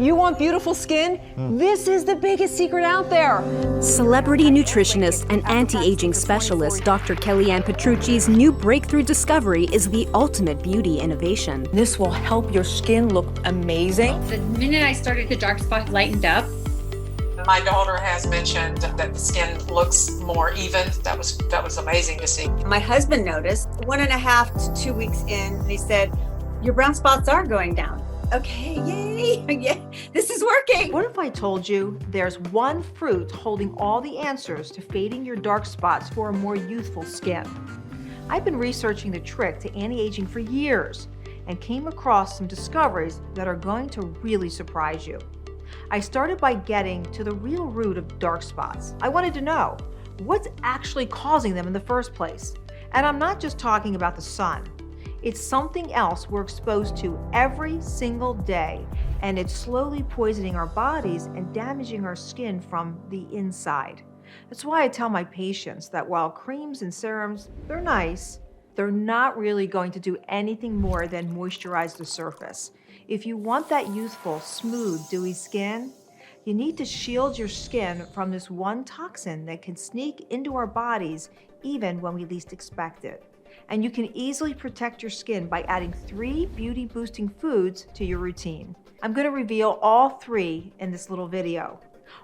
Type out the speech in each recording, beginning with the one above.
You want beautiful skin? This is the biggest secret out there. Celebrity nutritionist and anti-aging specialist Dr. Kellyann Petrucci's new breakthrough discovery is the ultimate beauty innovation. This will help your skin look amazing. The minute I started, the dark spot lightened up. My daughter has mentioned that the skin looks more even. That was amazing to see. My husband noticed 1.5 to 2 weeks in, he said, your brown spots are going down. Okay, yay, yeah, this is working. What if I told you there's one fruit holding all the answers to fading your dark spots for a more youthful skin? I've been researching the trick to anti-aging for years and came across some discoveries that are going to really surprise you. I started by getting to the real root of dark spots. I wanted to know what's actually causing them in the first place. And I'm not just talking about the sun. It's something else we're exposed to every single day, and it's slowly poisoning our bodies and damaging our skin from the inside. That's why I tell my patients that while creams and serums, they're nice, they're not really going to do anything more than moisturize the surface. If you want that youthful, smooth, dewy skin, you need to shield your skin from this one toxin that can sneak into our bodies even when we least expect it. And you can easily protect your skin by adding 3 beauty-boosting foods to your routine. I'm going to reveal all 3 in this little video.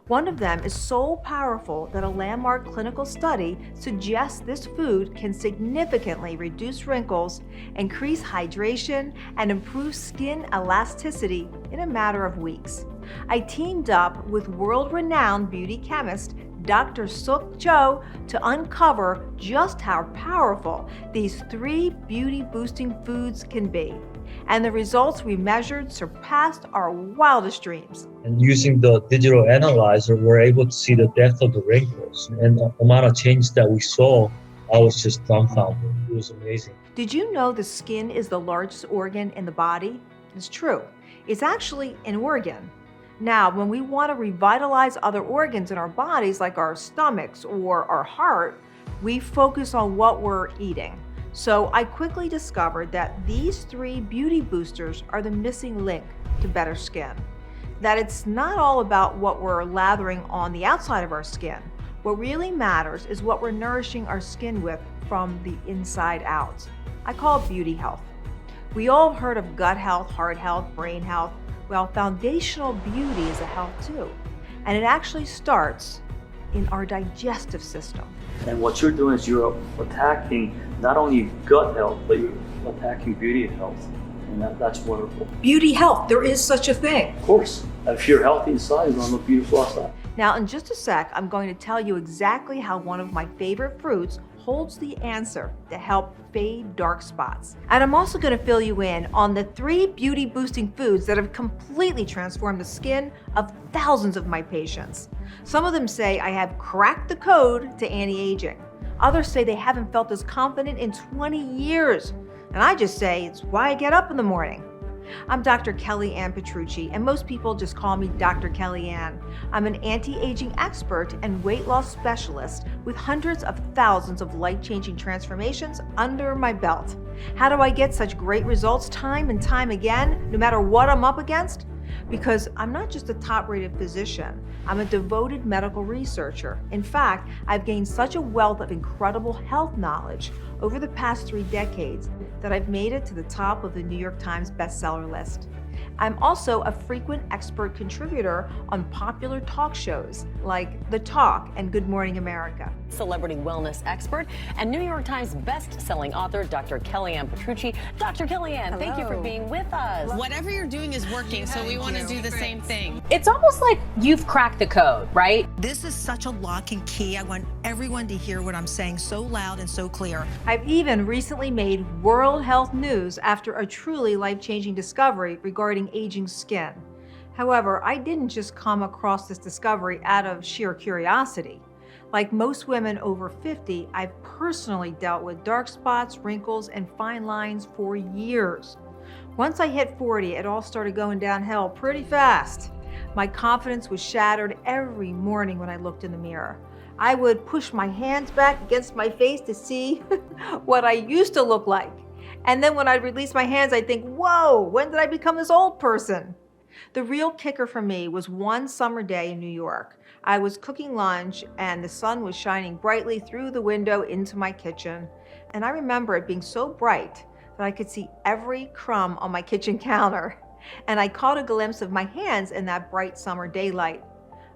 One of them is so powerful that a landmark clinical study suggests this food can significantly reduce wrinkles, increase hydration, and improve skin elasticity in a matter of weeks. I teamed up with world-renowned beauty chemist Dr. Suk Cho to uncover just how powerful these 3 beauty-boosting foods can be. And the results we measured surpassed our wildest dreams. And using the digital analyzer, we're able to see the depth of the wrinkles and the amount of change that we saw. I was just dumbfounded. It was amazing. Did you know the skin is the largest organ in the body? It's true. It's actually an organ. Now, when we want to revitalize other organs in our bodies, like our stomachs or our heart, we focus on what we're eating. So I quickly discovered that these 3 beauty boosters are the missing link to better skin. That it's not all about what we're lathering on the outside of our skin. What really matters is what we're nourishing our skin with from the inside out. I call it beauty health. We all have heard of gut health, heart health, brain health. Well, foundational beauty is a health too. And it actually starts in our digestive system. And what you're doing is you're attacking not only gut health, but you're attacking beauty health. And that's wonderful. Beauty health, there is such a thing. Of course. If you're healthy inside, you're going to look beautiful outside. Now, in just a sec, I'm going to tell you exactly how one of my favorite fruits holds the answer to help fade dark spots. And I'm also going to fill you in on the 3 beauty boosting foods that have completely transformed the skin of thousands of my patients. Some of them say I have cracked the code to anti-aging. Others say they haven't felt as confident in 20 years. And I just say it's why I get up in the morning. I'm Dr. Kellyann Petrucci, and most people just call me Dr. Kellyann. I'm an anti-aging expert and weight loss specialist with hundreds of thousands of life-changing transformations under my belt. How do I get such great results time and time again, no matter what I'm up against? Because I'm not just a top-rated physician, I'm a devoted medical researcher. In fact, I've gained such a wealth of incredible health knowledge over the past 3 decades that I've made it to the top of the New York Times bestseller list. I'm also a frequent expert contributor on popular talk shows like The Talk and Good Morning America. Celebrity wellness expert and New York Times best-selling author, Dr. Kellyann Petrucci. Dr. Kellyann, thank you for being with us. Whatever you're doing is working, so we want to do the same thing. It's almost like you've cracked the code, right? This is such a lock and key. I want everyone to hear what I'm saying so loud and so clear. I've even recently made world health news after a truly life-changing discovery regarding aging skin. However, I didn't just come across this discovery out of sheer curiosity. Like most women over 50, I've personally dealt with dark spots, wrinkles, and fine lines for years. Once I hit 40, it all started going downhill pretty fast. My confidence was shattered every morning when I looked in the mirror. I would push my hands back against my face to see what I used to look like. And then when I'd release my hands, I'd think, whoa, when did I become this old person? The real kicker for me was one summer day in New York. I was cooking lunch and the sun was shining brightly through the window into my kitchen. And I remember it being so bright that I could see every crumb on my kitchen counter. And I caught a glimpse of my hands in that bright summer daylight.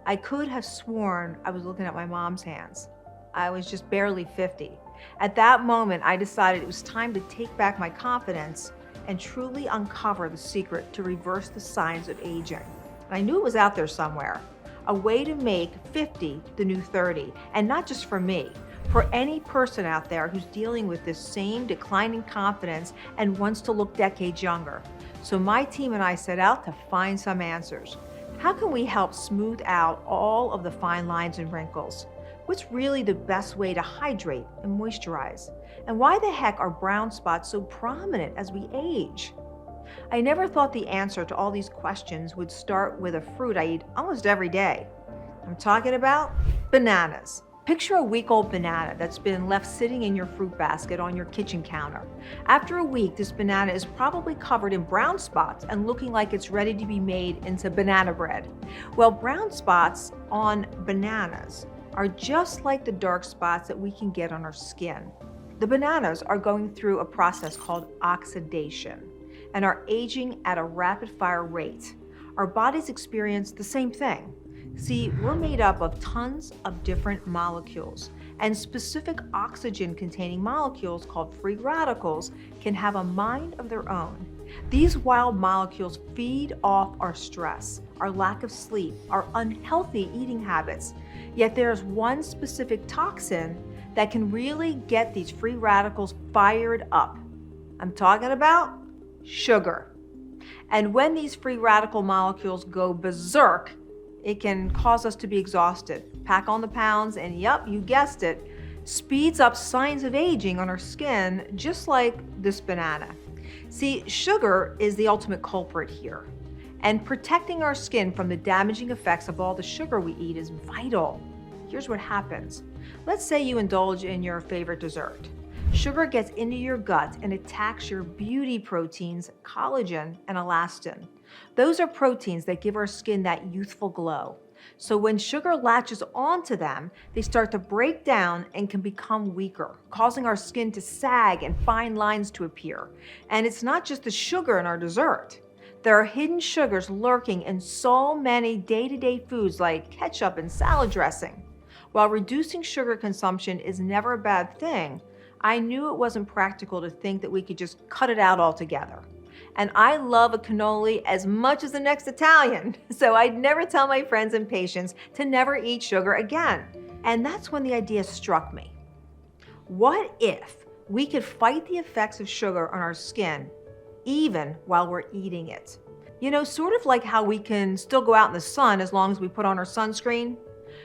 I could have sworn I was looking at my mom's hands. I was just barely 50. At that moment, I decided it was time to take back my confidence and truly uncover the secret to reverse the signs of aging. And I knew it was out there somewhere, a way to make 50 the new 30, and not just for me, for any person out there who's dealing with this same declining confidence and wants to look decades younger. So my team and I set out to find some answers. How can we help smooth out all of the fine lines and wrinkles? What's really the best way to hydrate and moisturize? And why the heck are brown spots so prominent as we age? I never thought the answer to all these questions would start with a fruit I eat almost every day. I'm talking about bananas. Picture a week-old banana that's been left sitting in your fruit basket on your kitchen counter. After a week, this banana is probably covered in brown spots and looking like it's ready to be made into banana bread. Well, brown spots on bananas are just like the dark spots that we can get on our skin. The bananas are going through a process called oxidation and are aging at a rapid-fire rate. Our bodies experience the same thing. See, we're made up of tons of different molecules, and specific oxygen-containing molecules called free radicals can have a mind of their own. These wild molecules feed off our stress, our lack of sleep, our unhealthy eating habits. Yet there's one specific toxin that can really get these free radicals fired up. I'm talking about sugar. And when these free radical molecules go berserk, it can cause us to be exhausted, pack on the pounds, and yep, you guessed it, speeds up signs of aging on our skin, just like this banana. See, sugar is the ultimate culprit here, and protecting our skin from the damaging effects of all the sugar we eat is vital. Here's what happens. Let's say you indulge in your favorite dessert. Sugar gets into your gut and attacks your beauty proteins, collagen and elastin. Those are proteins that give our skin that youthful glow. So when sugar latches onto them, they start to break down and can become weaker, causing our skin to sag and fine lines to appear. And it's not just the sugar in our dessert. There are hidden sugars lurking in so many day-to-day foods like ketchup and salad dressing. While reducing sugar consumption is never a bad thing, I knew it wasn't practical to think that we could just cut it out altogether. And I love a cannoli as much as the next Italian, so I'd never tell my friends and patients to never eat sugar again. And that's when the idea struck me. What if we could fight the effects of sugar on our skin even while we're eating it? You know, sort of like how we can still go out in the sun as long as we put on our sunscreen.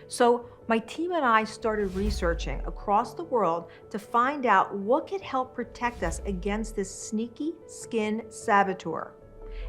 So my team and I started researching across the world to find out what could help protect us against this sneaky skin saboteur.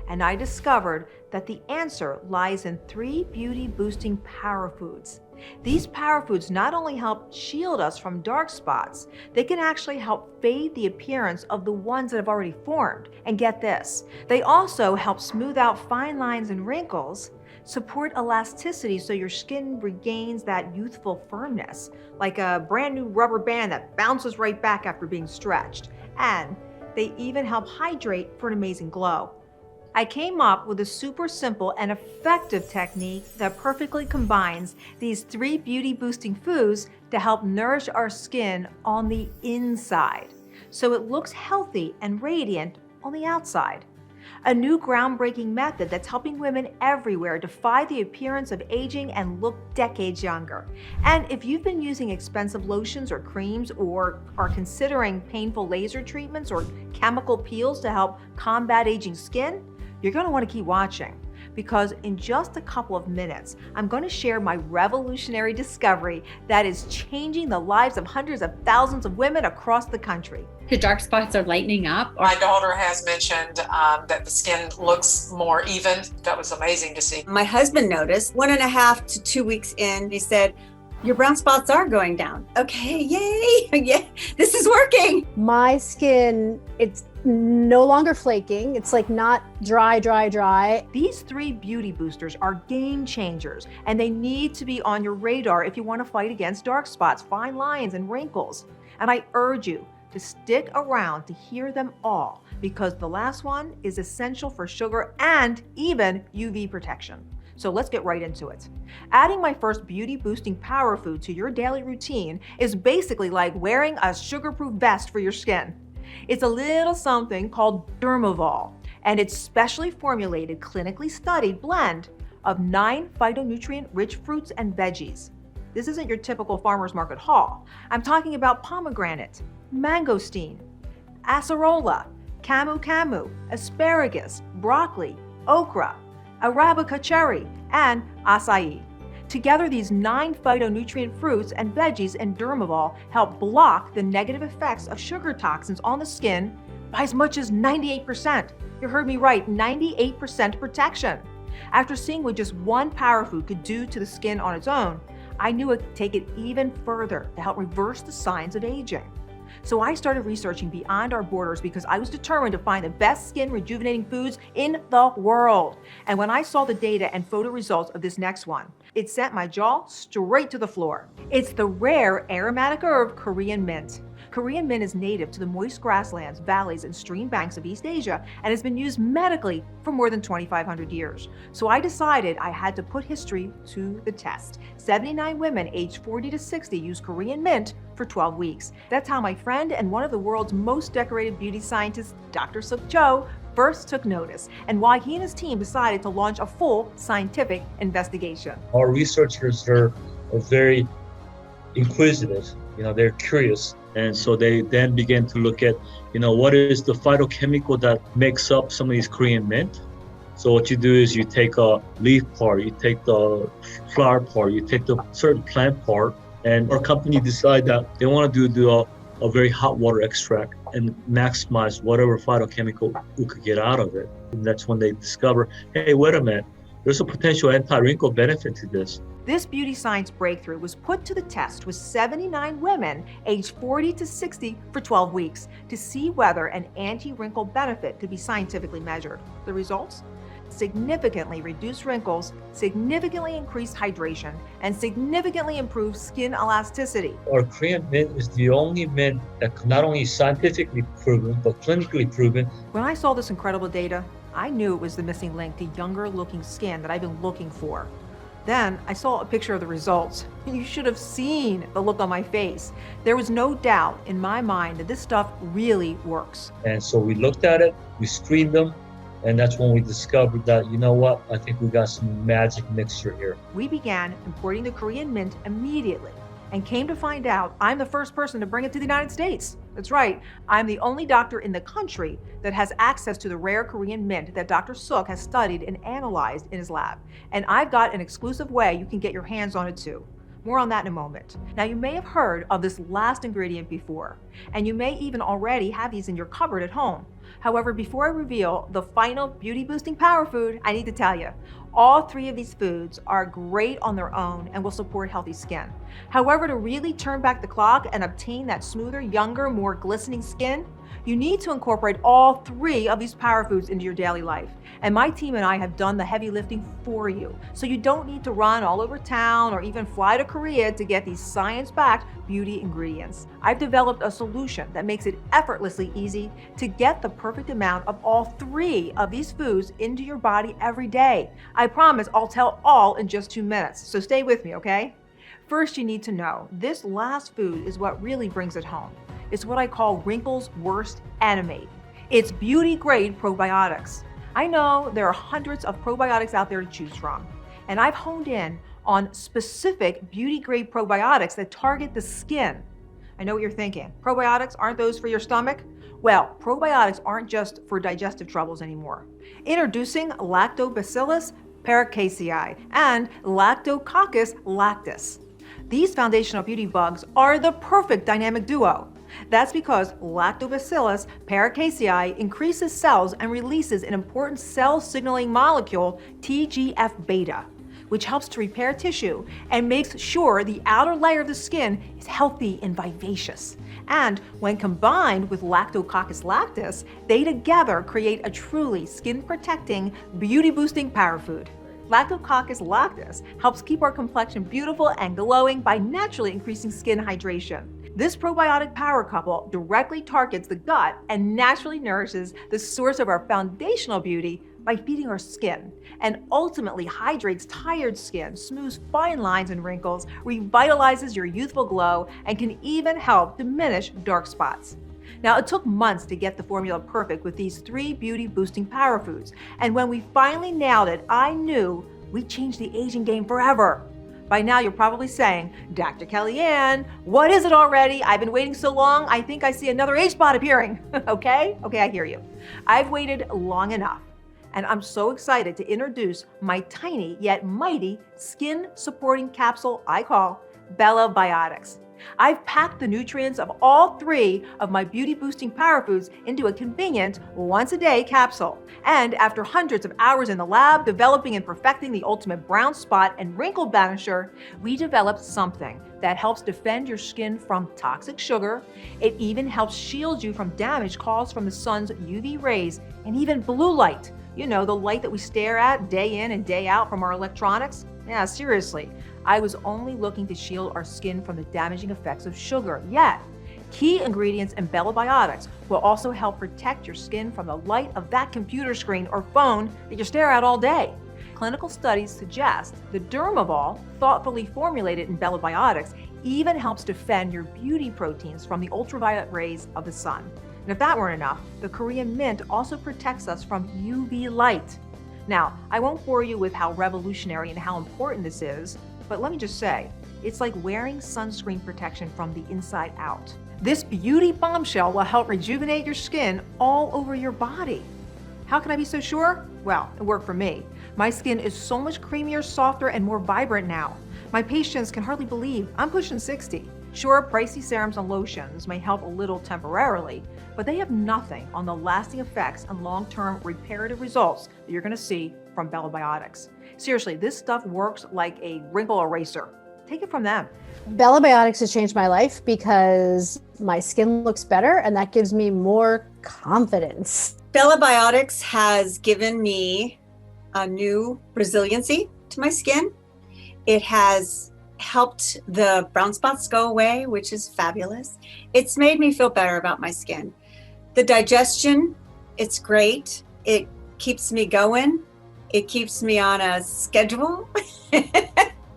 And I discovered that the answer lies in 3 beauty-boosting power foods. These power foods not only help shield us from dark spots, they can actually help fade the appearance of the ones that have already formed. And get this, they also help smooth out fine lines and wrinkles, support elasticity so your skin regains that youthful firmness, like a brand new rubber band that bounces right back after being stretched. And they even help hydrate for an amazing glow. I came up with a super simple and effective technique that perfectly combines these 3 beauty-boosting foods to help nourish our skin on the inside, so it looks healthy and radiant on the outside. A new groundbreaking method that's helping women everywhere defy the appearance of aging and look decades younger. And if you've been using expensive lotions or creams, or are considering painful laser treatments or chemical peels to help combat aging skin, you're going to want to keep watching, because in just a couple of minutes, I'm going to share my revolutionary discovery that is changing the lives of hundreds of thousands of women across the country. The dark spots are lightening up. My daughter has mentioned that the skin looks more even. That was amazing to see. My husband noticed 1.5 to 2 weeks in, he said, your brown spots are going down. Okay, yay, yeah, this is working. My skin, it's no longer flaking. It's like not dry, dry, dry. These 3 beauty boosters are game changers, and they need to be on your radar if you want to fight against dark spots, fine lines, and wrinkles. And I urge you to stick around to hear them all, because the last one is essential for sugar and even UV protection. So let's get right into it. Adding my first beauty boosting power food to your daily routine is basically like wearing a sugar-proof vest for your skin. It's a little something called Dermavol, and it's specially formulated, clinically studied blend of 9 phytonutrient-rich fruits and veggies. This isn't your typical farmer's market haul. I'm talking about pomegranate, mangosteen, acerola, camu, asparagus, broccoli, okra, Arabica cherry, and acai. Together, these 9 phytonutrient fruits and veggies in Dermavol help block the negative effects of sugar toxins on the skin by as much as 98%. You heard me right, 98% protection. After seeing what just one power food could do to the skin on its own, I knew it could take it even further to help reverse the signs of aging. So I started researching beyond our borders because I was determined to find the best skin rejuvenating foods in the world. And when I saw the data and photo results of this next one, it sent my jaw straight to the floor. It's the rare aromatic herb Korean mint. Korean mint is native to the moist grasslands, valleys, and stream banks of East Asia and has been used medically for more than 2,500 years. So I decided I had to put history to the test. 79 women aged 40 to 60 used Korean mint for 12 weeks. That's how my friend and one of the world's most decorated beauty scientists, Dr. Suk Cho, first took notice, and why he and his team decided to launch a full scientific investigation. Our researchers are very inquisitive, they're curious. And so they then began to look at, what is the phytochemical that makes up some of these Korean mint. So what you do is you take a leaf part, you take the flower part, you take the certain plant part, and our company decided that they want to do a very hot water extract and maximize whatever phytochemical we could get out of it. And that's when they discover, hey, wait a minute, there's a potential anti-wrinkle benefit to this. This beauty science breakthrough was put to the test with 79 women aged 40 to 60 for 12 weeks to see whether an anti-wrinkle benefit could be scientifically measured. The results? Significantly reduced wrinkles, significantly increased hydration, and significantly improved skin elasticity. Our Korean mint is the only mint that not only is scientifically proven, but clinically proven. When I saw this incredible data, I knew it was the missing link to younger looking skin that I've been looking for. Then I saw a picture of the results. You should have seen the look on my face. There was no doubt in my mind that this stuff really works. And so we looked at it, we screened them, and that's when we discovered that, I think we got some magic mixture here. We began importing the Korean mint immediately and came to find out I'm the first person to bring it to the United States. That's right, I'm the only doctor in the country that has access to the rare Korean mint that Dr. Suk has studied and analyzed in his lab. And I've got an exclusive way you can get your hands on it too. More on that in a moment. Now, you may have heard of this last ingredient before, and you may even already have these in your cupboard at home. However, before I reveal the final beauty boosting power food, I need to tell you, all 3 of these foods are great on their own and will support healthy skin. However, to really turn back the clock and obtain that smoother, younger, more glistening skin, you need to incorporate all 3 of these power foods into your daily life. And my team and I have done the heavy lifting for you, so you don't need to run all over town or even fly to Korea to get these science-backed beauty ingredients. I've developed a solution that makes it effortlessly easy to get the perfect amount of all 3 of these foods into your body every day. I promise I'll tell all in just 2 minutes, so stay with me, okay? First, you need to know, this last food is what really brings it home. It's what I call wrinkles' worst enemy. It's beauty-grade probiotics. I know there are hundreds of probiotics out there to choose from, and I've honed in on specific beauty-grade probiotics that target the skin. I know what you're thinking. Probiotics, aren't those for your stomach? Well, probiotics aren't just for digestive troubles anymore. Introducing Lactobacillus paracasei and Lactococcus lactis. These foundational beauty bugs are the perfect dynamic duo. That's because Lactobacillus paracasei increases cells and releases an important cell signaling molecule, TGF-beta, which helps to repair tissue and makes sure the outer layer of the skin is healthy and vivacious. And when combined with Lactococcus lactis, they together create a truly skin-protecting, beauty-boosting power food. Lactococcus lactis helps keep our complexion beautiful and glowing by naturally increasing skin hydration. This probiotic power couple directly targets the gut and naturally nourishes the source of our foundational beauty by feeding our skin, and ultimately hydrates tired skin, smooths fine lines and wrinkles, revitalizes your youthful glow, and can even help diminish dark spots. Now, it took months to get the formula perfect with these 3 beauty-boosting power foods, and when we finally nailed it, I knew we changed the aging game forever. By now, you're probably saying, Dr. Kellyann, what is it already? I've been waiting so long, I think I see another age spot appearing. Okay, I hear you. I've waited long enough, and I'm so excited to introduce my tiny yet mighty skin-supporting capsule I call BellaBiotics. I've packed the nutrients of all 3 of my beauty-boosting power foods into a convenient once-a-day capsule. And after hundreds of hours in the lab developing and perfecting the ultimate brown spot and wrinkle banisher, we developed something that helps defend your skin from toxic sugar. It even helps shield you from damage caused from the sun's UV rays and even blue light. You know, the light that we stare at day in and day out from our electronics. Yeah, seriously. I was only looking to shield our skin from the damaging effects of sugar. Yet, key ingredients in BellaBiotics will also help protect your skin from the light of that computer screen or phone that you stare at all day. Clinical studies suggest the Dermavol, thoughtfully formulated in BellaBiotics, even helps defend your beauty proteins from the ultraviolet rays of the sun. And if that weren't enough, the Korean mint also protects us from UV light. Now, I won't bore you with how revolutionary and how important this is, but let me just say, it's like wearing sunscreen protection from the inside out. This beauty bombshell will help rejuvenate your skin all over your body. How can I be so sure? Well, it worked for me. My skin is so much creamier, softer, and more vibrant now. My patients can hardly believe I'm pushing 60. Sure, pricey serums and lotions may help a little temporarily, but they have nothing on the lasting effects and long-term reparative results that you're gonna see from BellaBiotics. Seriously, this stuff works like a wrinkle eraser. Take it from them. BellaBiotics has changed my life because my skin looks better and that gives me more confidence. BellaBiotics has given me a new resiliency to my skin. It has helped the brown spots go away, which is fabulous. It's made me feel better about my skin. The digestion, it's great. It keeps me going. It keeps me on a schedule.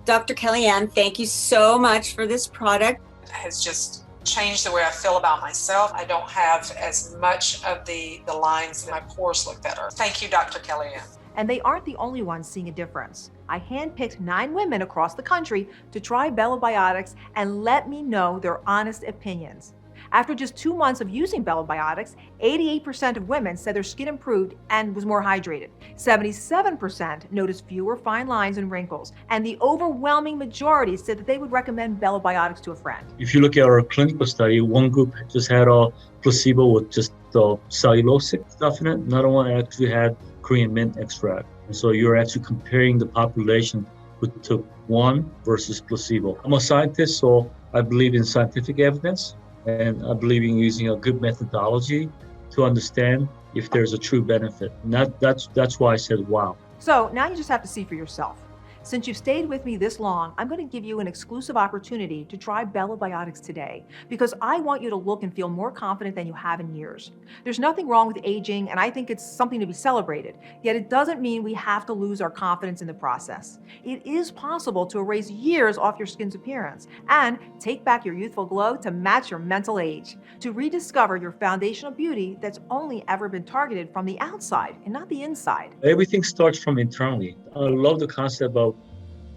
Dr. Kellyann, thank you so much for this product. It has just changed the way I feel about myself. I don't have as much of the lines, my pores look better. Thank you, Dr. Kellyann. And they aren't the only ones seeing a difference. I handpicked 9 women across the country to try BellaBiotics and let me know their honest opinions. After just 2 months of using BellaBiotics, 88% of women said their skin improved and was more hydrated. 77% noticed fewer fine lines and wrinkles, and the overwhelming majority said that they would recommend BellaBiotics to a friend. If you look at our clinical study, one group just had a placebo with just the cellulosic stuff in it. Another one actually had Korean mint extract. And so you're actually comparing the population who took one versus placebo. I'm a scientist, so I believe in scientific evidence, and I believe in using a good methodology to understand if there's a true benefit. And that's why I said, wow. So now you just have to see for yourself. Since you've stayed with me this long, I'm going to give you an exclusive opportunity to try BellaBiotics today because I want you to look and feel more confident than you have in years. There's nothing wrong with aging, and I think it's something to be celebrated. Yet it doesn't mean we have to lose our confidence in the process. It is possible to erase years off your skin's appearance and take back your youthful glow to match your mental age, to rediscover your foundational beauty that's only ever been targeted from the outside and not the inside. Everything starts from internally. I love the concept of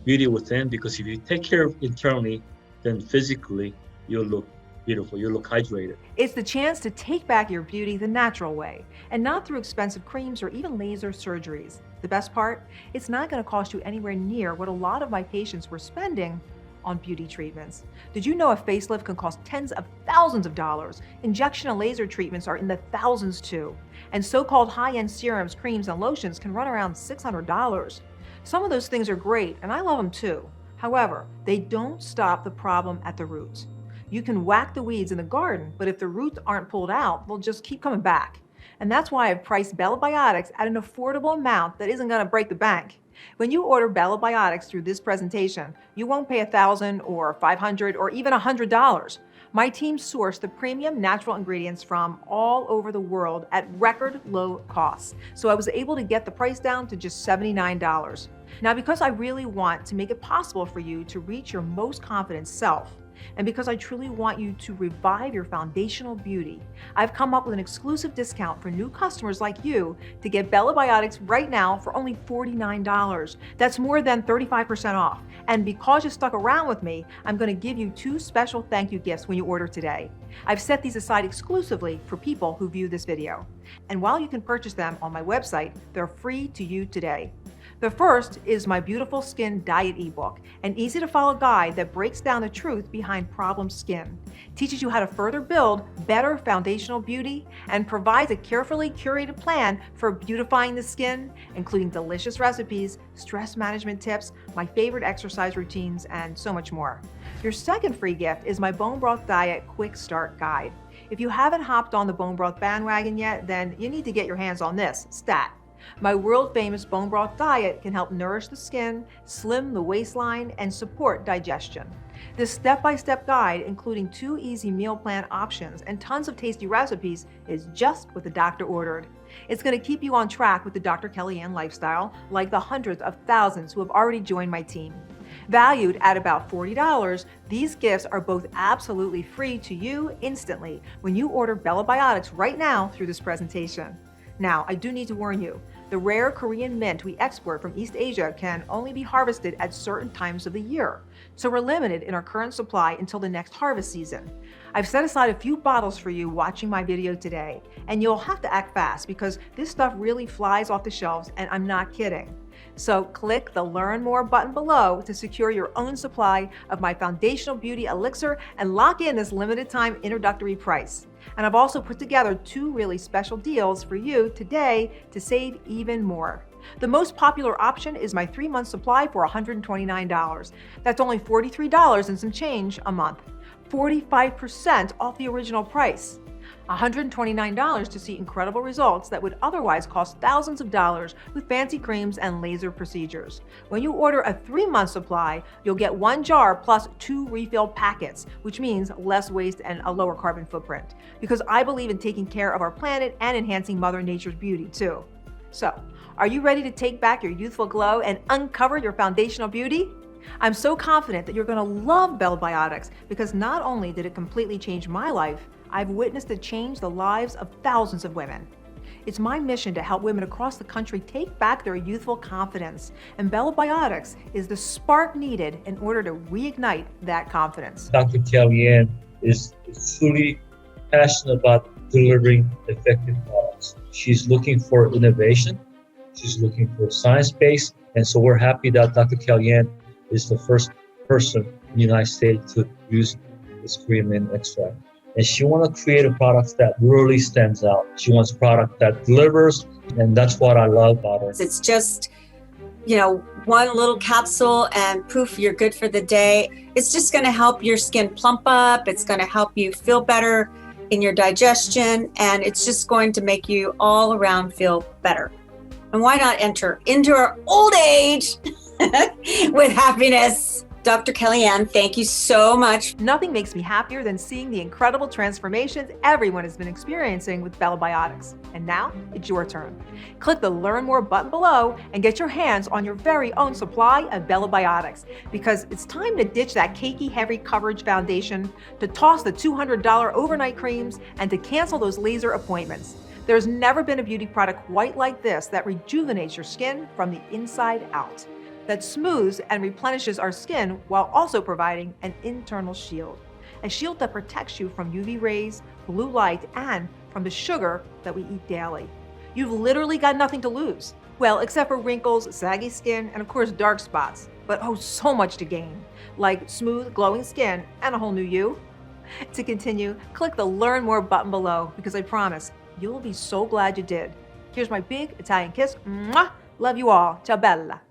beauty within, because if you take care of internally, then physically you'll look beautiful, you'll look hydrated. It's the chance to take back your beauty the natural way, and not through expensive creams or even laser surgeries. The best part? It's not going to cost you anywhere near what a lot of my patients were spending on beauty treatments. Did you know a facelift can cost tens of thousands of dollars? Injection and laser treatments are in the thousands too. And so-called high-end serums, creams, and lotions can run around $600. Some of those things are great, and I love them too. However, they don't stop the problem at the roots. You can whack the weeds in the garden, but if the roots aren't pulled out, they'll just keep coming back. And that's why I've priced BellaBiotics at an affordable amount that isn't going to break the bank. When you order BellaBiotics through this presentation, you won't pay $1,000 or $500 or even $100. My team sourced the premium natural ingredients from all over the world at record low costs, so I was able to get the price down to just $79. Now, because I really want to make it possible for you to reach your most confident self, and because I truly want you to revive your foundational beauty, I've come up with an exclusive discount for new customers like you to get BellaBiotics right now for only $49. That's more than 35% off. And because you stuck around with me, I'm going to give you 2 special thank you gifts when you order today. I've set these aside exclusively for people who view this video. And while you can purchase them on my website, they're free to you today. The first is my Beautiful Skin Diet ebook, an easy-to-follow guide that breaks down the truth behind problem skin, teaches you how to further build better foundational beauty, and provides a carefully curated plan for beautifying the skin, including delicious recipes, stress management tips, my favorite exercise routines, and so much more. Your second free gift is my Bone Broth Diet Quick Start Guide. If you haven't hopped on the bone broth bandwagon yet, then you need to get your hands on this stat. My world-famous bone broth diet can help nourish the skin, slim the waistline, and support digestion. This step-by-step guide, including 2 easy meal plan options and tons of tasty recipes, is just what the doctor ordered. It's going to keep you on track with the Dr. Kellyann lifestyle, like the hundreds of thousands who have already joined my team. Valued at about $40, these gifts are both absolutely free to you instantly when you order BellaBiotics right now through this presentation. Now, I do need to warn you, the rare Korean mint we export from East Asia can only be harvested at certain times of the year, so we're limited in our current supply until the next harvest season. I've set aside a few bottles for you watching my video today, and you'll have to act fast because this stuff really flies off the shelves, and I'm not kidding. So click the Learn More button below to secure your own supply of my foundational beauty elixir and lock in this limited time introductory price. And I've also put together 2 really special deals for you today to save even more. The most popular option is my 3-month supply for $129. That's only $43 and some change a month. 45% off the original price. $129 to see incredible results that would otherwise cost thousands of dollars with fancy creams and laser procedures. When you order a 3-month supply, you'll get 1 jar plus 2 refill packets, which means less waste and a lower carbon footprint. Because I believe in taking care of our planet and enhancing Mother Nature's beauty too. So, are you ready to take back your youthful glow and uncover your foundational beauty? I'm so confident that you're going to love BellaBiotics because not only did it completely change my life, I've witnessed it change the lives of thousands of women. It's my mission to help women across the country take back their youthful confidence, and BellaBiotics is the spark needed in order to reignite that confidence. Dr. Kellyann is truly passionate about delivering effective products. She's looking for innovation. She's looking for science-based, and so we're happy that Dr. Kellyann is the first person in the United States to use this Korean mint extract. And she wants to create a product that really stands out. She wants a product that delivers, and that's what I love about her. It's just, one little capsule and poof, you're good for the day. It's just going to help your skin plump up. It's going to help you feel better in your digestion, and it's just going to make you all around feel better. And why not enter into our old age with happiness? Dr. Kellyann, thank you so much. Nothing makes me happier than seeing the incredible transformations everyone has been experiencing with BellaBiotics. And now it's your turn. Click the Learn More button below and get your hands on your very own supply of BellaBiotics, because it's time to ditch that cakey, heavy coverage foundation, to toss the $200 overnight creams, and to cancel those laser appointments. There's never been a beauty product quite like this that rejuvenates your skin from the inside out, that smooths and replenishes our skin while also providing an internal shield. A shield that protects you from UV rays, blue light, and from the sugar that we eat daily. You've literally got nothing to lose. Well, except for wrinkles, saggy skin, and of course dark spots. But oh, so much to gain, like smooth, glowing skin and a whole new you. To continue, click the Learn More button below, because I promise you'll be so glad you did. Here's my big Italian kiss. Mwah! Love you all. Ciao bella.